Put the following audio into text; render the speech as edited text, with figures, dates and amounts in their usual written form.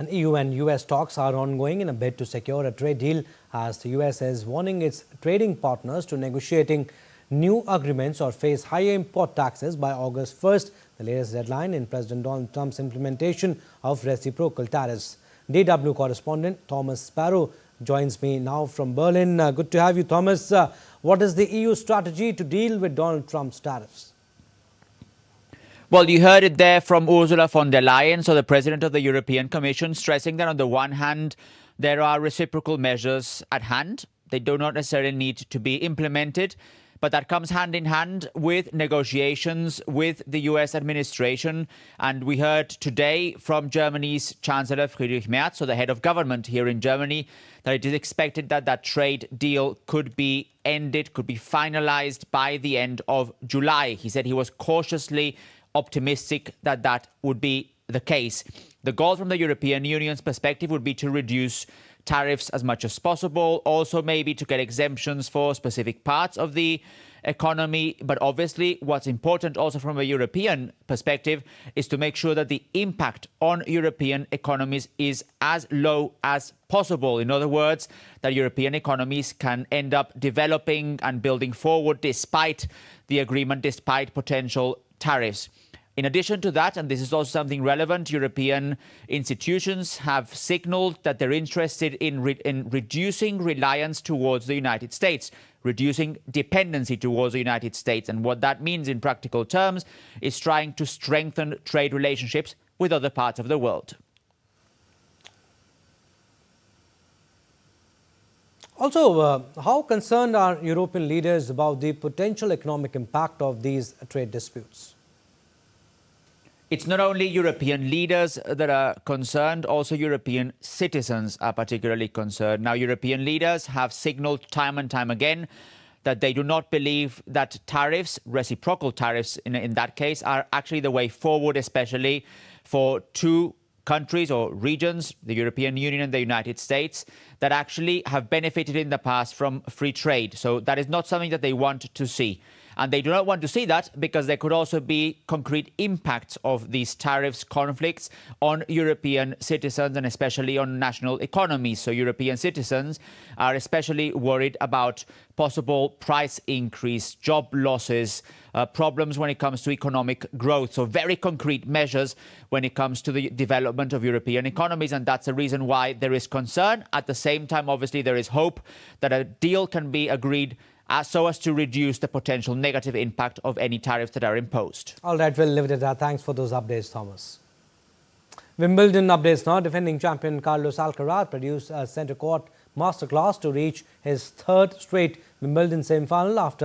And EU and US talks are ongoing in a bid to secure a trade deal, as the US is warning its trading partners to negotiating new agreements or face higher import taxes by August 1st, the latest deadline in President Donald Trump's implementation of reciprocal tariffs. DW correspondent Thomas Sparrow joins me now from Berlin. Good to have you, Thomas. What is the EU strategy to deal with Donald Trump's tariffs? Well, you heard it there from Ursula von der Leyen, so the President of the European Commission, stressing that on the one hand, there are reciprocal measures at hand. They do not necessarily need to be implemented, but that comes hand in hand with negotiations with the US administration. And we heard today from Germany's Chancellor Friedrich Merz, so the head of government here in Germany, that it is expected that that trade deal could be ended, could be finalized by the end of July. He said he was cautiously optimistic that that would be the case. The goal from the European Union's perspective would be to reduce tariffs as much as possible, also maybe to get exemptions for specific parts of the economy. But obviously, what's important also from a European perspective is to make sure that the impact on European economies is as low as possible. In other words, that European economies can end up developing and building forward despite the agreement, despite potential tariffs. In addition to that, and this is also something relevant, European institutions have signaled that they're interested in reducing reliance towards the United States, reducing dependency towards the United States. And what that means in practical terms is trying to strengthen trade relationships with other parts of the world. Also, how concerned are European leaders about the potential economic impact of these trade disputes? It's not only European leaders that are concerned, also European citizens are particularly concerned. Now, European leaders have signaled time and time again that they do not believe that tariffs, reciprocal tariffs in that case, are actually the way forward, especially for two countries or regions, the European Union and the United States, that actually have benefited in the past from free trade. So that is not something that they want to see. And they do not want to see that because there could also be concrete impacts of these tariffs conflicts on European citizens and especially on national economies. So European citizens are especially worried about possible price increase, job losses, problems when it comes to economic growth. So very concrete measures when it comes to the development of European economies. And that's the reason why there is concern. At the same time, obviously, there is hope that a deal can be agreed so as to reduce the potential negative impact of any tariffs that are imposed. All right, we'll leave it at that. Thanks for those updates, Thomas. Wimbledon updates now. Defending champion Carlos Alcaraz produced a centre court masterclass to reach his third straight Wimbledon semi-final after